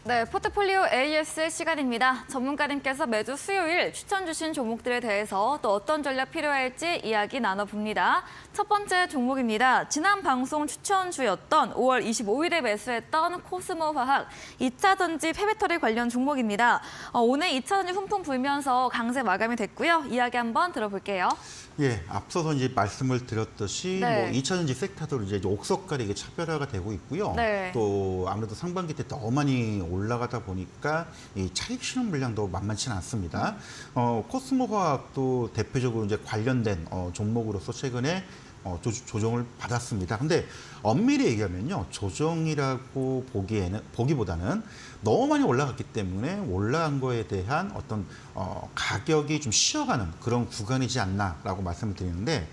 네, 포트폴리오 AS 시간입니다. 전문가님께서 매주 수요일 추천 주신 종목들에 대해서 또 어떤 전략 필요할지 이야기 나눠봅니다. 첫 번째 종목입니다. 지난 방송 추천주였던 5월 25일에 매수했던 코스모화학 2차 전지 폐배터리 관련 종목입니다. 오늘 2차 전지 훈풍 불면서 강세 마감이 됐고요. 이야기 한번 들어볼게요. 예, 앞서서 이제 말씀을 드렸듯이 네. 뭐 2차 전지 섹터도 이제 옥석가리 이게 차별화가 되고 있고요. 네. 또 아무래도 상반기 때 너무 많이 올라가다 보니까 이 차익 실현 물량도 만만치는 않습니다. 코스모화학도 대표적으로 이제 관련된 종목으로서 최근에 조정을 받았습니다. 근데 엄밀히 얘기하면요, 조정이라고 보기보다는 너무 많이 올라갔기 때문에 올라간 거에 대한 어떤 가격이 좀 쉬어가는 그런 구간이지 않나라고 말씀을 드리는데,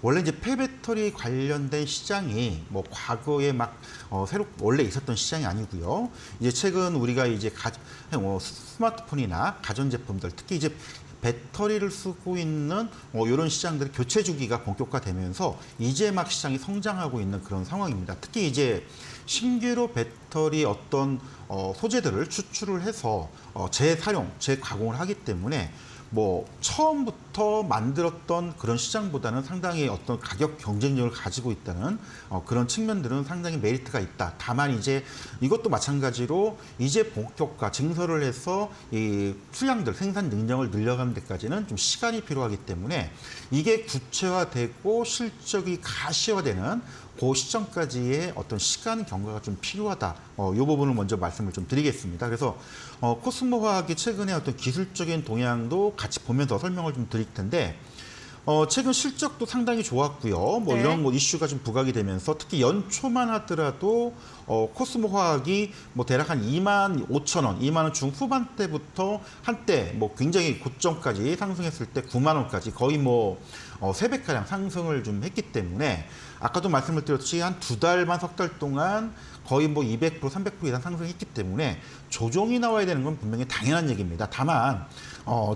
원래 이제 폐배터리 관련된 시장이 뭐 과거에 막 새로 원래 있었던 시장이 아니고요. 이제 최근 우리가 이제 스마트폰이나 가전제품들, 특히 이제 배터리를 쓰고 있는 이런 시장들의 교체 주기가 본격화되면서 이제 막 시장이 성장하고 있는 그런 상황입니다. 특히 이제 신규로 배터리 어떤 소재들을 추출을 해서 재사용, 재가공을 하기 때문에 뭐 처음부터 만들었던 그런 시장보다는 상당히 어떤 가격 경쟁력을 가지고 있다는 그런 측면들은 상당히 메리트가 있다. 다만 이제 이것도 마찬가지로 이제 본격화 증설을 해서 이 수량들 생산 능력을 늘려가는 데까지는 좀 시간이 필요하기 때문에 이게 구체화되고 실적이 가시화되는 그 시점까지의 어떤 시간 경과가 좀 필요하다. 이 부분을 먼저 말씀을 좀 드리겠습니다. 그래서 코스모화학이 최근에 어떤 기술적인 동향도 같이 보면서 설명을 좀 드릴 텐데, 최근 실적도 상당히 좋았고요. 뭐 네. 이런 뭐 이슈가 좀 부각이 되면서 특히 연초만 하더라도 코스모화학이 뭐 대략 한 25,000원, 2만 원 중후반대부터 한때 뭐 굉장히 고점까지 상승했을 때 9만 원까지 거의 뭐 3배가량 상승을 좀 했기 때문에 아까도 말씀을 드렸듯이 한 2달만 석 달 동안 거의 뭐 200%, 300% 이상 상승했기 때문에 조정이 나와야 되는 건 분명히 당연한 얘기입니다. 다만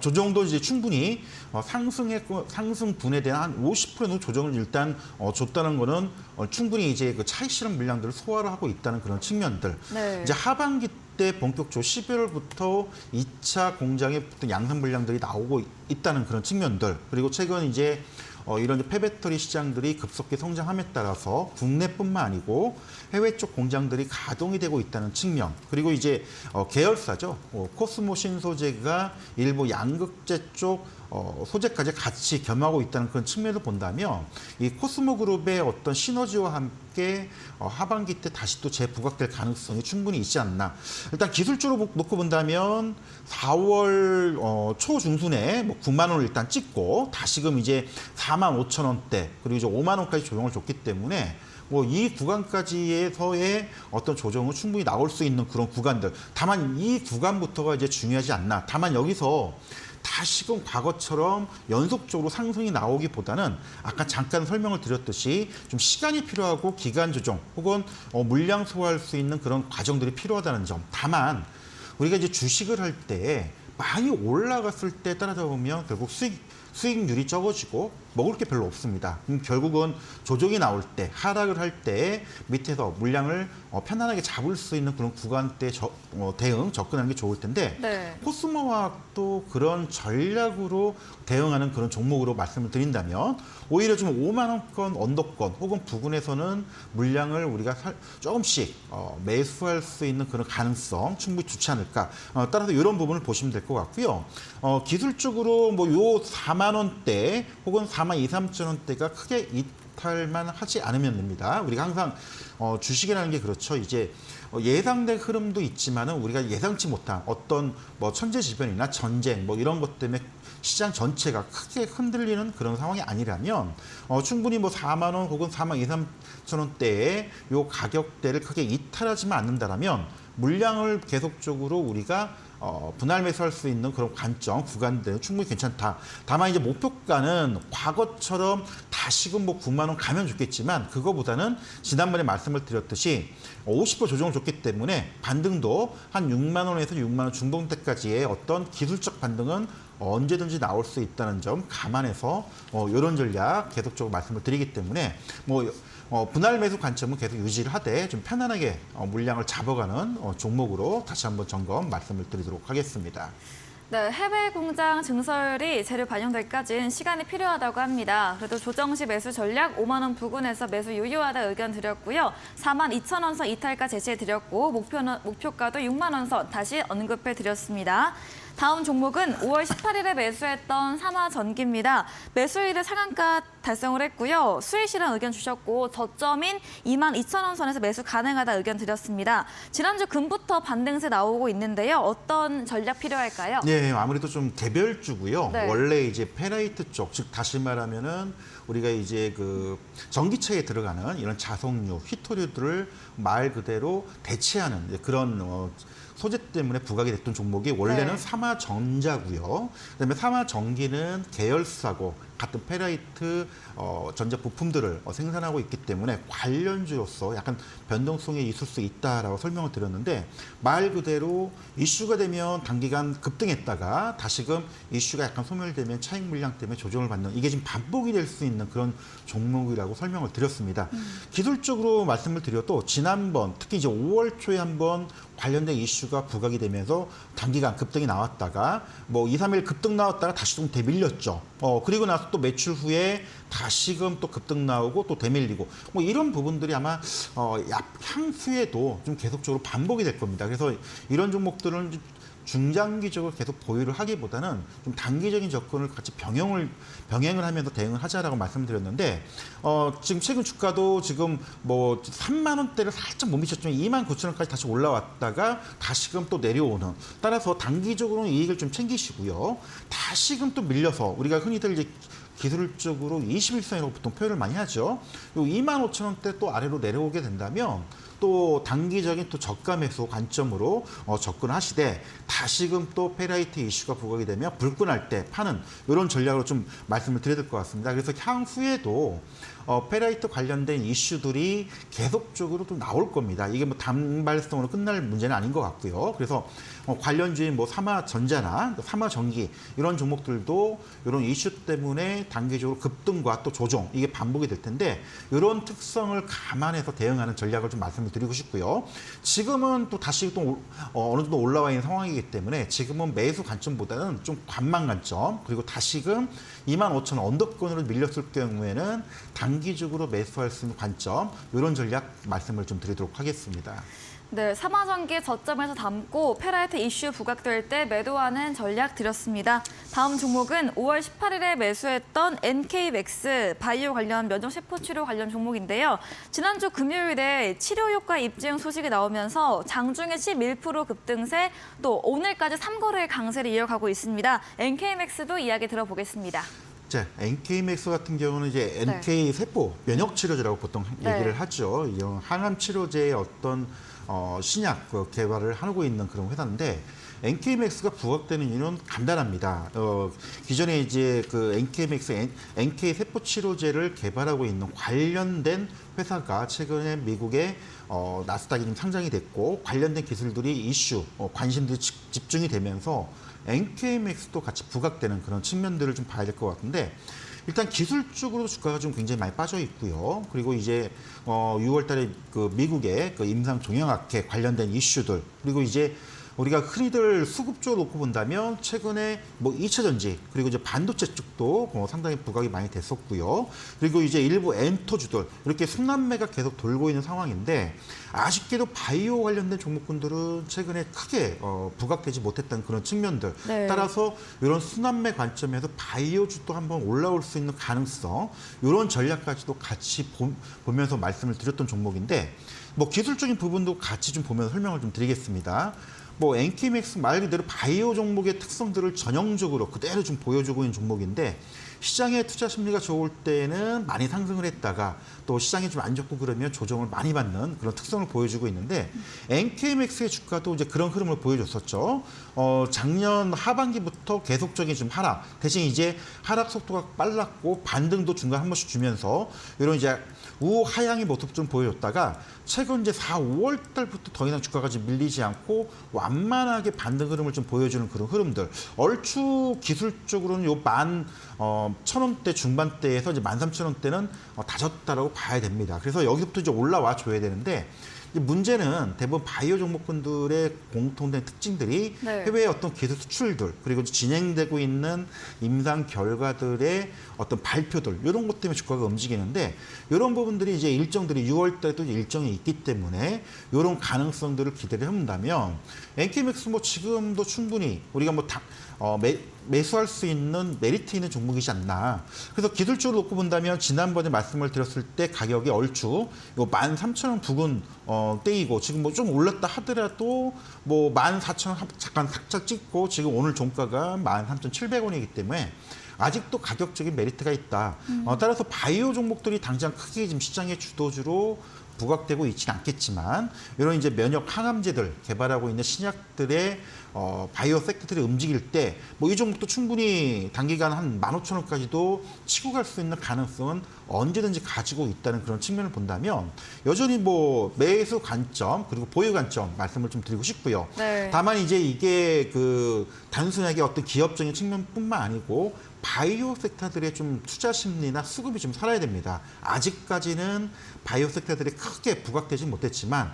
조정도 이제 충분히 상승분에 대한 한 50% 정도 조정을 일단 줬다는 거는 충분히 이제 그 차익 실현 물량들을 소화를 하고 있다는 그런 측면들. 네. 이제 하반기 때 본격적으로 11월부터 2차 공장에 어떤 양산 물량들이 나오고 있다는 그런 측면들. 그리고 최근 이제 이런 폐배터리 시장들이 급속히 성장함에 따라서 국내뿐만 아니고 해외 쪽 공장들이 가동이 되고 있다는 측면, 그리고 이제 계열사죠. 코스모 신소재가 일부 양극재 쪽 소재까지 같이 겸하고 있다는 그런 측면을 본다면 이 코스모 그룹의 어떤 시너지와 함께 하반기 때 다시 또 재부각될 가능성이 충분히 있지 않나. 일단 기술적으로 놓고 본다면 4월 초중순에 뭐 9만 원을 일단 찍고 다시금 이제 4만 5천 원대 그리고 이제 5만 원까지 조정을 줬기 때문에 뭐 이 구간까지에서의 어떤 조정은 충분히 나올 수 있는 그런 구간들. 다만 이 구간부터가 이제 중요하지 않나. 다만 여기서 다시금 과거처럼 연속적으로 상승이 나오기보다는 아까 잠깐 설명을 드렸듯이 좀 시간이 필요하고 기간 조정 혹은 물량 소화할 수 있는 그런 과정들이 필요하다는 점. 다만 우리가 이제 주식을 할 때 많이 올라갔을 때 따라다 보면 결국 수익률이 적어지고 먹을 게 별로 없습니다. 결국은 조정이 나올 때, 하락을 할 때 밑에서 물량을 편안하게 잡을 수 있는 그런 구간대 대응, 접근하는 게 좋을 텐데 네. 코스모화학도 그런 전략으로 대응하는 그런 종목으로 말씀을 드린다면 오히려 좀 5만 원권 언더권 혹은 부근에서는 물량을 우리가 조금씩 매수할 수 있는 그런 가능성 충분히 좋지 않을까. 따라서 이런 부분을 보시면 될 것 같고요. 기술적으로 뭐 요 4만 원대 혹은 4만 2, 3천 원대가 크게 이탈만 하지 않으면 됩니다. 우리가 항상 주식이라는 게 그렇죠. 이제 예상된 흐름도 있지만은 우리가 예상치 못한 어떤 뭐 천재지변이나 전쟁 뭐 이런 것 때문에 시장 전체가 크게 흔들리는 그런 상황이 아니라면 충분히 뭐 4만 원 혹은 4만 2, 3천 원대의 요 가격대를 크게 이탈하지만 않는다라면 물량을 계속적으로 우리가 분할 매수할 수 있는 그런 관점, 구간들은 충분히 괜찮다. 다만 이제 목표가는 과거처럼 다시금 뭐 9만 원 가면 좋겠지만 그거보다는 지난번에 말씀을 드렸듯이 50% 조정을 줬기 때문에 반등도 한 6만 원에서 6만 원 중반대까지의 어떤 기술적 반등은 언제든지 나올 수 있다는 점 감안해서 이런 전략 계속적으로 말씀을 드리기 때문에 분할 매수 관점은 계속 유지를 하되 좀 편안하게 물량을 잡아가는 종목으로 다시 한번 점검 말씀을 드리도록 하겠습니다. 네, 해외 공장 증설이 재료 반영될까지는 시간이 필요하다고 합니다. 그래도 조정 시 매수 전략 5만 원 부근에서 매수 유효하다 의견 드렸고요. 4만 2천 원 선 이탈가 제시해 드렸고 목표가도 6만 원 선 다시 언급해 드렸습니다. 다음 종목은 5월 18일에 매수했던 삼화전기입니다. 매수일에 상한가 달성을 했고요. 수익 실현 의견 주셨고 저점인 2만 2천 원 선에서 매수 가능하다 의견 드렸습니다. 지난주 금부터 반등세 나오고 있는데요. 어떤 전략 필요할까요? 네, 아무래도 좀 개별주고요. 네. 원래 이제 페라이트 쪽, 즉 다시 말하면은 우리가 이제 그 전기차에 들어가는 이런 자석류, 휘토류들을 말 그대로 대체하는 그런 소재 때문에 부각이 됐던 종목이 원래는 네. 삼화전자고요. 그다음에 삼화전기는 계열사고 같은 페라이트 전자 부품들을 생산하고 있기 때문에 관련주로서 약간 변동성이 있을 수 있다라고 설명을 드렸는데 말 그대로 이슈가 되면 단기간 급등했다가 다시금 이슈가 약간 소멸되면 차익 물량 때문에 조정을 받는 이게 지금 반복이 될 수 있는 그런 종목이라고 설명을 드렸습니다. 기술적으로 말씀을 드려도 지난번 특히 이제 5월 초에 한번 관련된 이슈가 부각이 되면서 단기간 급등이 나왔다가 뭐 2, 3일 급등 나왔다가 다시 좀 되밀렸죠. 그리고 나서 또 매출 후에 다시금 또 급등 나오고 또 되밀리고 뭐 이런 부분들이 아마 향후에도 좀 계속적으로 반복이 될 겁니다. 그래서 이런 종목들은 중장기적으로 계속 보유를 하기보다는 좀 단기적인 접근을 같이 병행을 하면서 대응을 하자라고 말씀드렸는데 지금 최근 주가도 지금 뭐 3만 원대를 살짝 못 미쳤지만 2만 9천 원까지 다시 올라왔다가 다시금 또 내려오는 따라서 단기적으로는 이익을 좀 챙기시고요. 다시금 또 밀려서 우리가 흔히들 이제 기술적으로 21선이라고 보통 표현을 많이 하죠. 2만 5천 원대 또 아래로 내려오게 된다면 또 단기적인 또 저가 매수 관점으로 접근하시되 다시금 또 페라이트 이슈가 부각이 되면 불끈할 때 파는 이런 전략으로 좀 말씀을 드려야 될 것 같습니다. 그래서 향후에도 페라이트 관련된 이슈들이 계속적으로 또 나올 겁니다. 이게 뭐 단발성으로 끝날 문제는 아닌 것 같고요. 그래서 관련주인 뭐 삼화전자나 삼화전기 이런 종목들도 이런 이슈 때문에 단기적으로 급등과 또 조정 이게 반복이 될 텐데 이런 특성을 감안해서 대응하는 전략을 좀 말씀을 드리고 싶고요. 지금은 또 다시 또 어느 정도 올라와 있는 상황이기 때문에 지금은 매수 관점보다는 좀 관망 관점 그리고 다시금 25,000원 언더권으로 밀렸을 경우에는 단기적으로 매수할 수 있는 관점 이런 전략 말씀을 좀 드리도록 하겠습니다. 네, 삼화전기 저점에서 담고 페라이트 이슈 부각될 때 매도하는 전략 드렸습니다. 다음 종목은 5월 18일에 매수했던 NK맥스 바이오 관련 면역 세포 치료 관련 종목인데요. 지난주 금요일에 치료 효과 입증 소식이 나오면서 장중에 11% 급등세 또 오늘까지 3거래 강세를 이어가고 있습니다. NK맥스도 이야기 들어보겠습니다. 자, NK맥스 같은 경우는 이제 NK 세포 면역 치료제라고 보통 얘기를 하죠. 이 항암 치료제의 어떤 신약 개발을 하고 있는 그런 회사인데 NK맥스가 부각되는 이유는 간단합니다. 기존에 이제 그 NK맥스 NK 세포 치료제를 개발하고 있는 관련된 회사가 최근에 미국의 나스닥이 좀 상장이 됐고 관련된 기술들이 이슈, 관심들이 집중이 되면서 NK맥스도 같이 부각되는 그런 측면들을 좀 봐야 될 것 같은데 일단 기술적으로 주가가 좀 굉장히 많이 빠져 있고요. 그리고 이제 6월 달에 그 미국의 그 임상 종양학회 관련된 이슈들 그리고 이제 우리가 흔히들 수급 쪽으로 놓고 본다면 최근에 뭐 2차 전지 그리고 이제 반도체 쪽도 상당히 부각이 많이 됐었고요. 그리고 이제 일부 엔터주들 이렇게 순환매가 계속 돌고 있는 상황인데 아쉽게도 바이오 관련된 종목군들은 최근에 크게 부각되지 못했던 그런 측면들. 네. 따라서 이런 순환매 관점에서 바이오주도 한번 올라올 수 있는 가능성 이런 전략까지도 같이 보면서 말씀을 드렸던 종목인데 뭐 기술적인 부분도 같이 좀 보면서 설명을 좀 드리겠습니다. 뭐 NK맥스 말 그대로 바이오 종목의 특성들을 전형적으로 그대로 좀 보여주고 있는 종목인데 시장의 투자 심리가 좋을 때는 많이 상승을 했다가 또 시장이 좀 안 좋고 그러면 조정을 많이 받는 그런 특성을 보여주고 있는데 NKMX의 주가도 이제 그런 흐름을 보여줬었죠. 작년 하반기부터 계속적인 좀 하락, 대신 이제 하락 속도가 빨랐고 반등도 중간 한 번씩 주면서 이런 이제 우하향의 모습 좀 보여줬다가 최근 이제 4, 5월 달부터 더 이상 주가가 좀 밀리지 않고 완만하게 반등 흐름을 좀 보여주는 그런 흐름들. 얼추 기술적으로는 요 11,000원대 중반대에서 이제 13,000원대는 다졌다라고 봐야 됩니다. 그래서 여기서부터 이제 올라와 줘야 되는데 이제 문제는 대부분 바이오 종목군들의 공통된 특징들이 네. 해외의 어떤 기술 수출들 그리고 진행되고 있는 임상 결과들의 어떤 발표들 이런 것 때문에 주가가 움직이는데 이런 부분들이 이제 일정들이 6월 달에도 일정이 있기 때문에 이런 가능성들을 기대를 해본다면 NKMX 뭐 지금도 충분히 우리가 뭐 매수할 수 있는 메리트 있는 종목이지 않나. 그래서 기술적으로 놓고 본다면 지난번에 말씀을 드렸을 때 가격이 얼추 13,000원 부근 때이고 지금 뭐 좀 올랐다 하더라도 뭐 14,000원 잠깐 살짝 찍고 지금 오늘 종가가 13,700원이기 때문에 아직도 가격적인 메리트가 있다. 따라서 바이오 종목들이 당장 크게 지금 시장의 주도주로 부각되고 있지는 않겠지만 이런 이제 면역 항암제들 개발하고 있는 신약들의 바이오 섹터들이 움직일 때 뭐 이 종목도 충분히 단기간 한 15,000원까지도 치고 갈 수 있는 가능성은 언제든지 가지고 있다는 그런 측면을 본다면 여전히 뭐 매수 관점 그리고 보유 관점 말씀을 좀 드리고 싶고요. 네. 다만 이제 이게 그 단순하게 어떤 기업적인 측면뿐만 아니고 바이오 섹터들의 좀 투자 심리나 수급이 좀 살아야 됩니다. 아직까지는 바이오 섹터들이 크게 부각되지 못했지만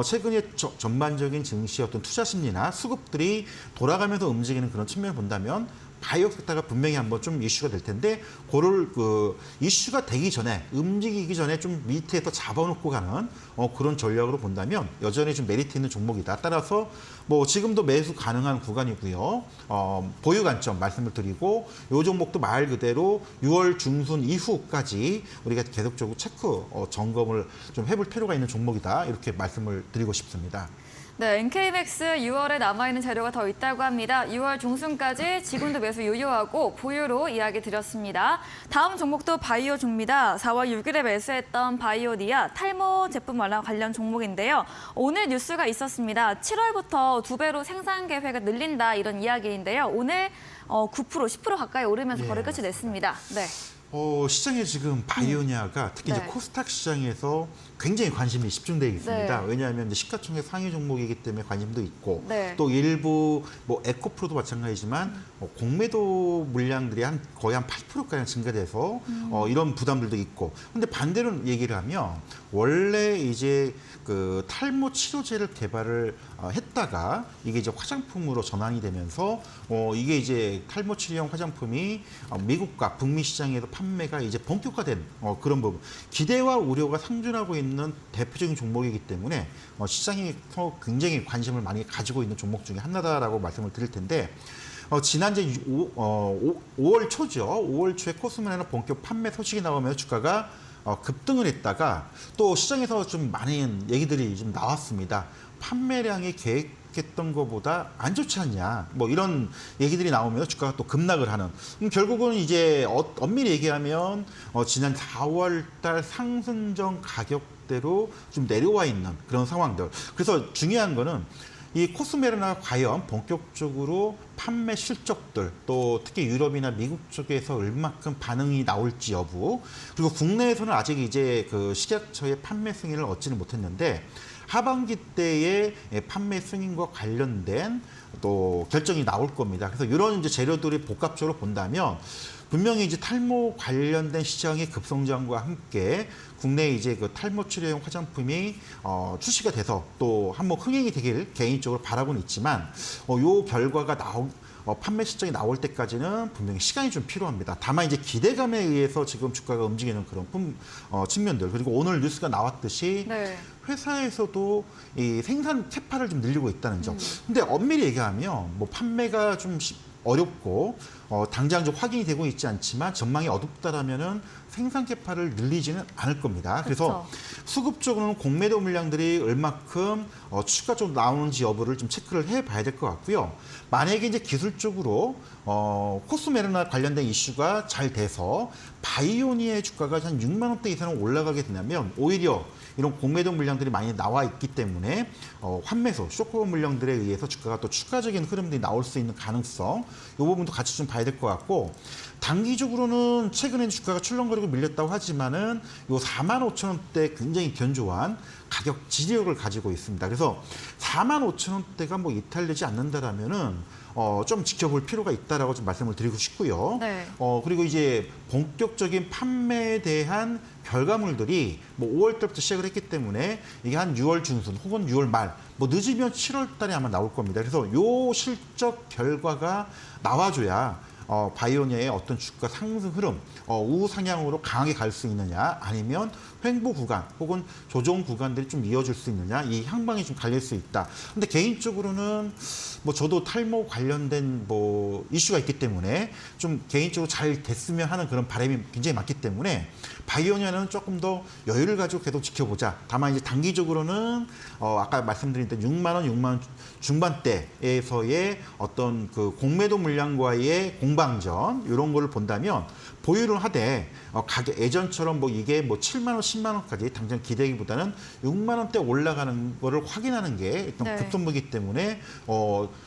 최근에 전반적인 증시의 어떤 투자 심리나 수급들이 돌아가면서 움직이는 그런 측면을 본다면 바이오 섹터가 분명히 한번 좀 이슈가 될 텐데 그걸 그 이슈가 되기 전에 움직이기 전에 좀 밑에서 잡아놓고 가는 그런 전략으로 본다면 여전히 좀 메리트 있는 종목이다. 따라서 뭐 지금도 매수 가능한 구간이고요. 보유 관점 말씀을 드리고 이 종목도 말 그대로 6월 중순 이후까지 우리가 계속적으로 체크 점검을 좀 해볼 필요가 있는 종목이다. 이렇게 말씀을 드리고 싶습니다. 네, NKMX 6월에 남아있는 재료가 더 있다고 합니다. 6월 중순까지 지금도 매수 유효하고 보유로 이야기 드렸습니다. 다음 종목도 바이오주입니다. 4월 6일에 매수했던 바이오니아 탈모 제품 완화 관련 종목인데요. 오늘 뉴스가 있었습니다. 7월부터 2배로 생산 계획을 늘린다 이런 이야기인데요. 오늘 9%, 10% 가까이 오르면서 예, 거래 끝이 냈습니다. 네. 시장에 지금 바이오니아가 특히 네. 이제 코스닥 시장에서 굉장히 관심이 집중되어 있습니다. 네. 왜냐하면 이제 시가총액 상위 종목이기 때문에 관심도 있고 네. 또 일부 뭐 에코프로도 마찬가지지만 공매도 물량들이 거의 한 8%까지 증가돼서 이런 부담들도 있고. 근데 반대로 얘기를 하면 원래 이제 그 탈모 치료제를 개발을 했다가 이게 이제 화장품으로 전환이 되면서 이게 이제 탈모 치료용 화장품이 미국과 북미 시장에서 판매가 이제 본격화된 그런 부분. 기대와 우려가 상존하고 있는 대표적인 종목이기 때문에 시장에서 굉장히 관심을 많이 가지고 있는 종목 중에 하나다라고 말씀을 드릴 텐데 지난 이제 5월 초죠. 5월 초에 코스메나 본격 판매 소식이 나오면서 주가가 급등을 했다가 또 시장에서 좀 많은 얘기들이 좀 나왔습니다. 판매량이 계획했던 것보다 안 좋지 않냐. 뭐 이런 얘기들이 나오면서 주가가 또 급락을 하는. 결국은 이제 엄밀히 얘기하면 지난 4월 달 상승전 가격대로 좀 내려와 있는 그런 상황들. 그래서 중요한 거는 이 코스메르나 과연 본격적으로 판매 실적들 또 특히 유럽이나 미국 쪽에서 얼마큼 반응이 나올지 여부 그리고 국내에서는 아직 이제 그 식약처의 판매 승인을 얻지는 못했는데 하반기 때의 판매 승인과 관련된 또 결정이 나올 겁니다. 그래서 이런 이제 재료들이 복합적으로 본다면 분명히 이제 탈모 관련된 시장의 급성장과 함께 국내 이제 그 탈모 치료용 화장품이 출시가 돼서 또 한번 흥행이 되길 개인적으로 바라고는 있지만 요 결과가 판매 실적이 나올 때까지는 분명히 시간이 좀 필요합니다. 다만 이제 기대감에 의해서 지금 주가가 움직이는 그런 측면들 그리고 오늘 뉴스가 나왔듯이 네. 회사에서도 이 생산 캐파를 좀 늘리고 있다는 점. 근데 엄밀히 얘기하면 뭐 판매가 좀 어렵고 당장 좀 확인이 되고 있지 않지만 전망이 어둡다라면은 생산 개파를 늘리지는 않을 겁니다. 그래서 수급적으로는 공매도 물량들이 얼마큼 추가적으로 나오는지 여부를 좀 체크를 해봐야 될 것 같고요. 만약에 이제 기술적으로 코스메르나 관련된 이슈가 잘 돼서 바이오니아의 주가가 한 6만 원대 이상으로 올라가게 된다면 오히려 이런 공매도 물량들이 많이 나와 있기 때문에 환매소, 쇼크 물량들에 의해서 주가가 또 추가적인 흐름들이 나올 수 있는 가능성 이 부분도 같이 좀 봐야 될 것 같고 단기적으로는 최근에 주가가 출렁거리고 밀렸다고 하지만은 요 4만 5천 원대 굉장히 견조한 가격 지지력을 가지고 있습니다. 그래서 4만 5천 원대가 뭐 이탈되지 않는다라면은 좀 지켜볼 필요가 있다라고 좀 말씀을 드리고 싶고요. 네. 그리고 이제 본격적인 판매에 대한 결과물들이 뭐 5월 달부터 시작을 했기 때문에 이게 한 6월 중순 혹은 6월 말, 뭐 늦으면 7월 달에 아마 나올 겁니다. 그래서 요 실적 결과가 나와줘야 바이오니아의 어떤 주가 상승 흐름, 우상향으로 강하게 갈 수 있느냐, 아니면 횡보 구간 혹은 조정 구간들이 좀 이어질 수 있느냐, 이 향방이 좀 갈릴 수 있다. 근데 개인적으로는 뭐 저도 탈모 관련된 뭐 이슈가 있기 때문에 좀 개인적으로 잘 됐으면 하는 그런 바람이 굉장히 많기 때문에 바이오니아는 조금 더 여유를 가지고 계속 지켜보자. 다만 이제 단기적으로는 아까 말씀드린 때 6만 원 중반대에서의 어떤 그 공매도 물량과의 공방전 이런 거를 본다면 보유를 하되 가격 예전처럼 뭐 이게 뭐 7만 원, 10만 원까지 당장 기대기보다는 6만 원대 올라가는 거를 확인하는 게 일단 네. 급선무이기 때문에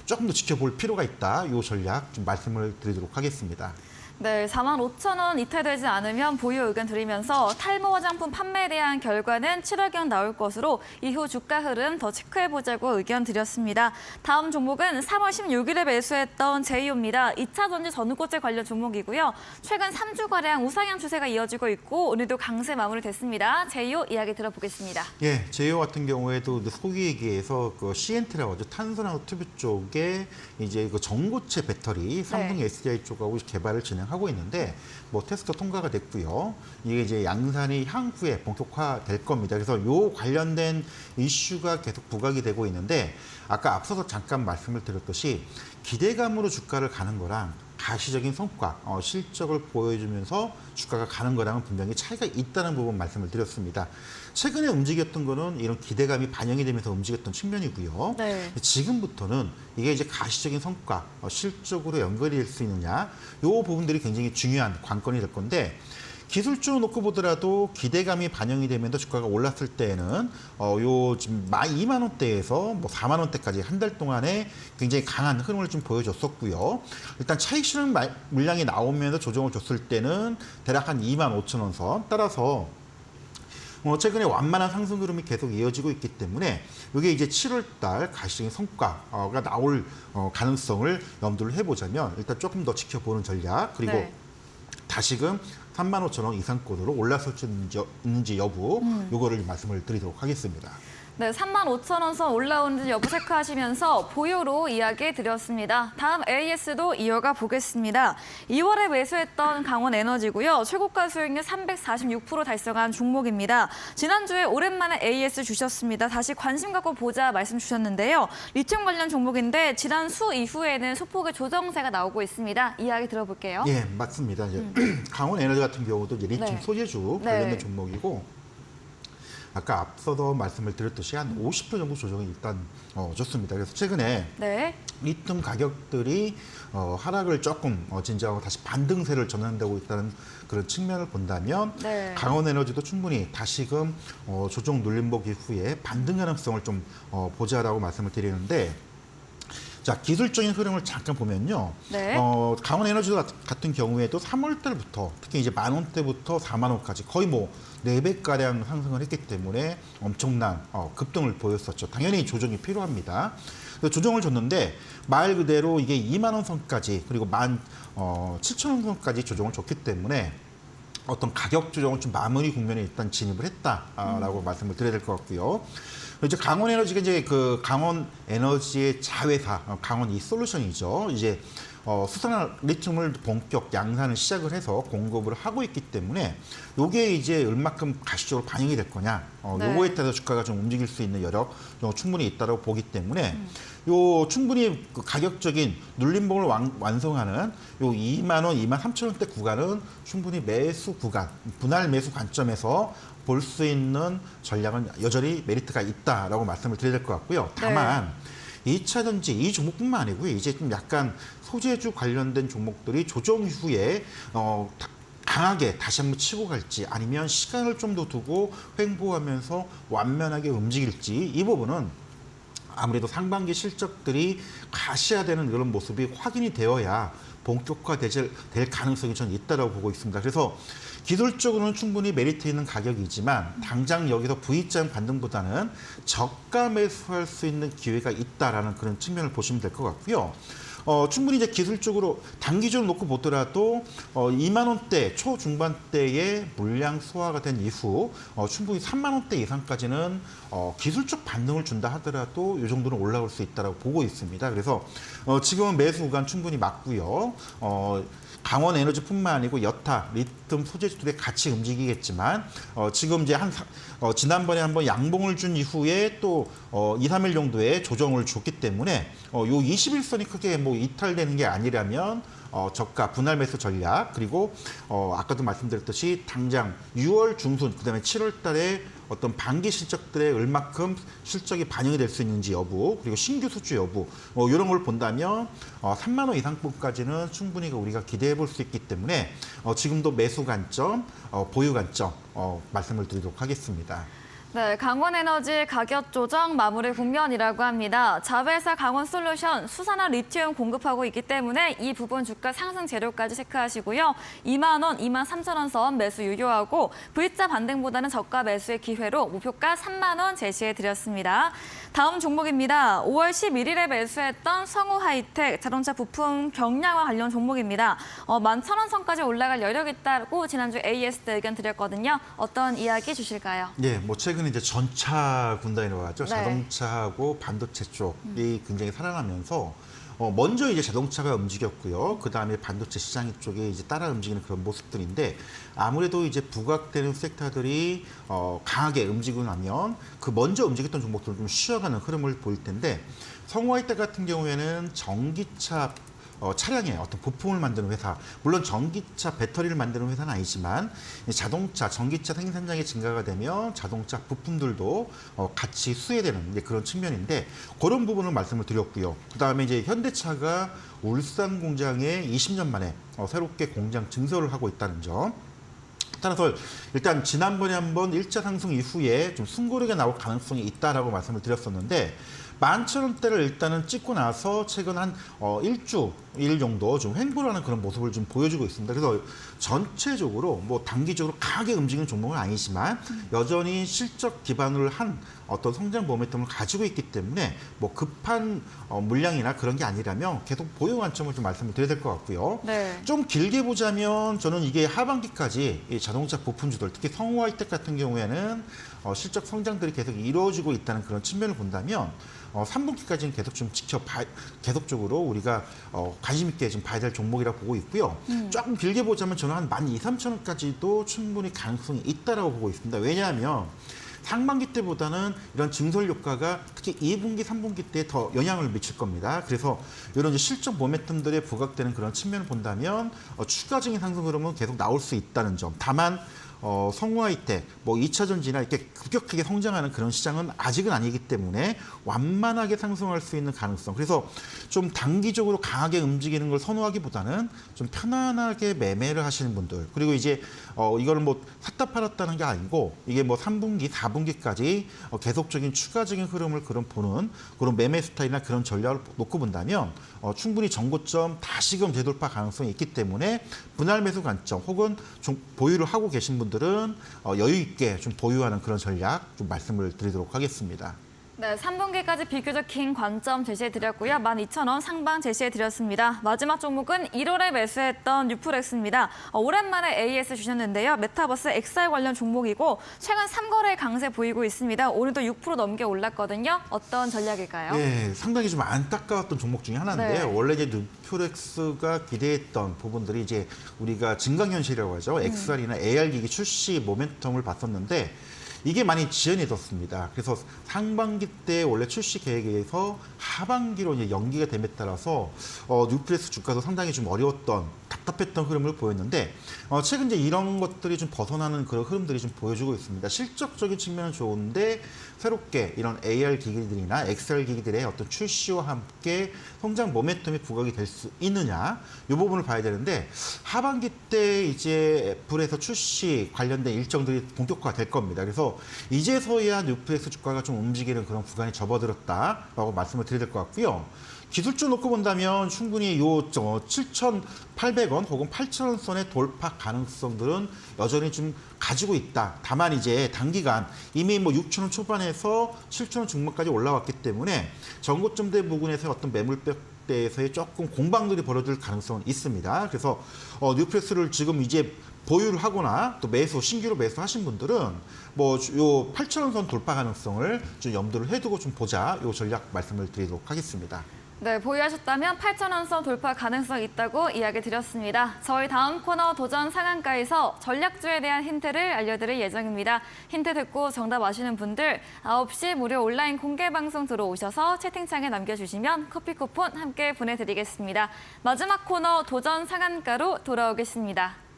조금 더 지켜볼 필요가 있다. 이 전략 좀 말씀을 드리도록 하겠습니다. 네, 4만 5천 원 이탈되지 않으면 보유 의견 드리면서 탈모 화장품 판매에 대한 결과는 7월경 나올 것으로 이후 주가 흐름 더 체크해보자고 의견 드렸습니다. 다음 종목은 3월 16일에 매수했던 제이오입니다. 2차 전지 전구체 관련 종목이고요. 최근 3주가량 우상향 추세가 이어지고 있고 오늘도 강세 마무리됐습니다. 제이오 이야기 들어보겠습니다. 예, 제이오 같은 경우에도 소위 얘기해서 그 CNT라고 하죠. 탄소나무 튜브 쪽에 이제 그 전고체 배터리 삼성 SDI 쪽하고 개발을 진행하고 있는데 뭐 테스트 통과가 됐고요. 이게 이제 양산이 향후에 본격화될 겁니다. 그래서 요 관련된 이슈가 계속 부각이 되고 있는데 아까 앞서서 잠깐 말씀을 드렸듯이 기대감으로 주가를 가는 거랑 가시적인 성과, 실적을 보여주면서 주가가 가는 거랑은 분명히 차이가 있다는 부분 말씀을 드렸습니다. 최근에 움직였던 거는 이런 기대감이 반영이 되면서 움직였던 측면이고요. 네. 지금부터는 이게 이제 가시적인 성과, 실적으로 연결이 될 수 있느냐, 이 부분들이 굉장히 중요한 관건이 될 건데 기술적으로 놓고 보더라도 기대감이 반영이 되면서 주가가 올랐을 때에는 요 지금 2만 원대에서 뭐 4만 원대까지 한 달 동안에 굉장히 강한 흐름을 좀 보여줬었고요. 일단 차익 실현 물량이 나오면서 조정을 줬을 때는 대략 한 2만 5천 원 선 따라서 최근에 완만한 상승 흐름이 계속 이어지고 있기 때문에 이게 이제 7월 달 가시적인 성과가 나올 가능성을 염두를 해보자면 일단 조금 더 지켜보는 전략 그리고 네. 다시금 3만 5천 원 이상권으로 올랐을 수 있는지 여부 요거를 말씀을 드리도록 하겠습니다. 네, 3만 5천 원 선 올라오는지 여부 체크하시면서 보유로 이야기 드렸습니다. 다음 AS도 이어가 보겠습니다. 2월에 매수했던 강원에너지고요. 최고가 수익률 346% 달성한 종목입니다. 지난주에 오랜만에 AS 주셨습니다. 다시 관심 갖고 보자 말씀 주셨는데요. 리튬 관련 종목인데 지난 수 이후에는 소폭의 조정세가 나오고 있습니다. 이야기 들어볼게요. 예, 맞습니다. 이제 강원에너지 같은 경우도 이제 리튬 네. 소재주 관련된 네. 종목이고 아까 앞서도 말씀을 드렸듯이 한 50% 정도 조정이 일단 줬습니다. 그래서 최근에 네. 리튬 가격들이 하락을 조금 진정하고 다시 반등세를 전환되고 있다는 그런 측면을 본다면 네. 강원에너지도 충분히 다시금 조정 눌림목 이후에 반등 가능성을 좀 보자라고 말씀을 드리는데 자, 기술적인 흐름을 잠깐 보면요. 네. 강원에너지 같은 경우에도 3월 달부터 특히 이제 10,000원대부터 4만 원까지 거의 뭐 4배가량 상승을 했기 때문에 엄청난 급등을 보였었죠. 당연히 조정이 필요합니다. 조정을 줬는데 말 그대로 이게 2만 원 선까지 그리고 17,000원 선까지 조정을 줬기 때문에 어떤 가격 조정을 좀 마무리 국면에 일단 진입을 했다라고 말씀을 드려야 될 것 같고요. 이제 강원에너지가 이제 그 강원에너지의 자회사 강원 이솔루션이죠. 이제 수산화 리튬을 본격 양산을 시작을 해서 공급을 하고 있기 때문에 요게 이제 얼마큼 가시적으로 반영이 될 거냐, 네. 요거에 따라서 주가가 좀 움직일 수 있는 여력 충분히 있다고 보기 때문에 요 충분히 그 가격적인 눌림목을 완성하는 요 2만 원, 2만 3천 원대 구간은 충분히 매수 구간, 분할 매수 관점에서 볼 수 있는 전략은 여전히 메리트가 있다라고 말씀을 드려야 될 것 같고요. 다만 2차 전지 이 종목뿐만 아니고요. 이제 좀 약간 소재주 관련된 종목들이 조정 이후에 강하게 다시 한번 치고 갈지 아니면 시간을 좀 더 두고 횡보하면서 완면하게 움직일지 이 부분은 아무래도 상반기 실적들이 가시화되는 그런 모습이 확인이 되어야 본격화될 가능성이 저는 있다고 보고 있습니다. 그래서 기술적으로는 충분히 메리트 있는 가격이지만 당장 여기서 V자 반등보다는 저가 매수할 수 있는 기회가 있다라는 그런 측면을 보시면 될 것 같고요. 충분히 이제 기술적으로 단기적으로 놓고 보더라도 2만 원대 초중반대의 물량 소화가 된 이후 충분히 3만 원대 이상까지는 기술적 반등을 준다 하더라도 이 정도는 올라올 수 있다고 보고 있습니다. 그래서 지금은 매수 구간 충분히 맞고요. 강원 에너지뿐만 아니고 여타, 리튬 소재주들이 같이 움직이겠지만 지금 이제 지난번에 한번 양봉을 준 이후에 또 2, 3일 정도의 조정을 줬기 때문에 요 21선이 크게 뭐 이탈되는 게 아니라면 저가 분할 매수 전략 그리고 아까도 말씀드렸듯이 당장 6월 중순 그다음에 7월 달에 어떤 반기 실적들에 얼마큼 실적이 반영이 될 수 있는지 여부 그리고 신규 수주 여부 이런 걸 본다면 3만 원 이상권까지는 충분히 우리가 기대해 볼 수 있기 때문에 지금도 매수 관점, 보유 관점 말씀을 드리도록 하겠습니다. 네, 강원에너지 가격 조정 마무리 국면이라고 합니다. 자회사 강원솔루션 수산화 리튬 공급하고 있기 때문에 이 부분 주가 상승 재료까지 체크하시고요. 2만 원, 2만 3천 원 선 매수 유효하고 V자 반등보다는 저가 매수의 기회로 목표가 3만 원 제시해드렸습니다. 다음 종목입니다. 5월 11일에 매수했던 성우하이텍 자동차 부품 경량화 관련 종목입니다. 11,000원 선까지 올라갈 여력이 있다고 지난주 AS 때 의견 드렸거든요. 어떤 이야기 주실까요? 네, 뭐 최근에 이제 전차 군단이라고 하죠. 네. 자동차하고 반도체 쪽이 굉장히 살아나면서 먼저 이제 자동차가 움직였고요. 그 다음에 반도체 시장 쪽에 이제 따라 움직이는 그런 모습들인데 아무래도 이제 부각되는 섹터들이 강하게 움직이고 나면 그 먼저 움직였던 종목들은 좀 쉬어가는 흐름을 보일 텐데 성우하이텍 같은 경우에는 전기차 차량의 어떤 부품을 만드는 회사, 물론 전기차 배터리를 만드는 회사는 아니지만 자동차, 전기차 생산량이 증가가 되면 자동차 부품들도 같이 수혜되는 이제 그런 측면인데 그런 부분을 말씀을 드렸고요. 그다음에 이제 현대차가 울산 공장에 20년 만에 새롭게 공장 증설을 하고 있다는 점. 따라서 일단 지난번에 한번 일자 상승 이후에 좀 숨고르게 나올 가능성이 있다라고 말씀을 드렸었는데 11,000원대를 일단은 찍고 나서 최근 한 일주일 정도 좀 횡보를 하는 그런 모습을 좀 보여주고 있습니다. 그래서 전체적으로 뭐 단기적으로 강하게 움직이는 종목은 아니지만 여전히 실적 기반을 한 어떤 성장 모멘텀을 가지고 있기 때문에 뭐 급한 물량이나 그런 게 아니라면 계속 보유 관점을 좀 말씀을 드려야 될 것 같고요. 네. 좀 길게 보자면 저는 이게 하반기까지 이 자동차 부품주들 특히 성우하이텍 같은 경우에는 실적 성장들이 계속 이루어지고 있다는 그런 측면을 본다면 3분기까지는 계속 좀 계속적으로 우리가 관심 있게 좀 봐야 될 종목이라고 보고 있고요. 조금 길게 보자면 저는 한 12,000~13,000원까지도 충분히 가능성이 있다라고 보고 있습니다. 왜냐하면 상반기 때보다는 이런 증설 효과가 특히 2분기, 3분기 때 더 영향을 미칠 겁니다. 그래서 이런 이제 실적 모멘텀들에 부각되는 그런 측면을 본다면 추가적인 상승 흐름은 계속 나올 수 있다는 점. 다만 성우하이텍, 뭐 2차 전지나 이렇게 급격하게 성장하는 그런 시장은 아직은 아니기 때문에 완만하게 상승할 수 있는 가능성. 그래서 좀 단기적으로 강하게 움직이는 걸 선호하기보다는 좀 편안하게 매매를 하시는 분들. 그리고 이제 이거를 뭐 샀다 팔았다는 게 아니고 이게 뭐 3분기, 4분기까지 계속적인 추가적인 흐름을 보는 그런 매매 스타일이나 그런 전략을 놓고 본다면 충분히 전고점 다시금 재돌파 가능성이 있기 때문에 분할 매수 관점 혹은 좀 보유를 하고 계신 분들은 여유 있게 좀 보유하는 그런 전략 좀 말씀을 드리도록 하겠습니다. 네, 3분기까지 비교적 긴 관점 제시해드렸고요. 12,000원 상방 제시해드렸습니다. 마지막 종목은 1월에 매수했던 뉴플렉스입니다. 오랜만에 AS 주셨는데요. 메타버스 XR 관련 종목이고 최근 3거래 강세 보이고 있습니다. 오늘도 6% 넘게 올랐거든요. 어떤 전략일까요? 네, 상당히 좀 안타까웠던 종목 중에 하나인데요. 네. 원래 이제 뉴플렉스가 기대했던 부분들이 이제 우리가 증강현실이라고 하죠. XR이나 AR 기기 출시 모멘텀을 봤었는데 이게 많이 지연해졌습니다. 그래서 상반기 때 원래 출시 계획에서 하반기로 이제 연기가 됨에 따라서 뉴플렉스 주가도 상당히 좀 어려웠던 답답했던 흐름을 보였는데 최근 이제 이런 것들이 좀 벗어나는 그런 흐름들이 좀 보여주고 있습니다. 실적적인 측면은 좋은데 새롭게 이런 AR 기기들이나 XR 기기들의 어떤 출시와 함께 성장 모멘텀이 부각이 될 수 있느냐 이 부분을 봐야 되는데 하반기 때 이제 애플에서 출시 관련된 일정들이 본격화가 될 겁니다. 그래서 이제서야 뉴플렉스 주가가 좀 움직이는 그런 구간이 접어들었다라고 말씀을 드려야 될 것 같고요. 기술주 놓고 본다면 충분히 요 7,800원 혹은 8,000원 선의 돌파 가능성들은 여전히 좀 가지고 있다. 다만 이제 단기간 이미 뭐 6,000원 초반에서 7,000원 중반까지 올라왔기 때문에 전고점대 부근에서 어떤 매물대에서의 조금 공방들이 벌어질 가능성은 있습니다. 그래서 뉴플렉스를 지금 이제 보유를 하거나 또 신규로 매수하신 분들은 뭐 요 8,000원 선 돌파 가능성을 좀 염두를 해두고 좀 보자. 요 전략 말씀을 드리도록 하겠습니다. 네, 보유하셨다면 8,000원 선 돌파 가능성이 있다고 이야기 드렸습니다. 저희 다음 코너 도전 상한가에서 전략주에 대한 힌트를 알려드릴 예정입니다. 힌트 듣고 정답 아시는 분들 9시 무료 온라인 공개 방송 들어오셔서 채팅창에 남겨주시면 커피 쿠폰 함께 보내드리겠습니다. 마지막 코너 도전 상한가로 돌아오겠습니다.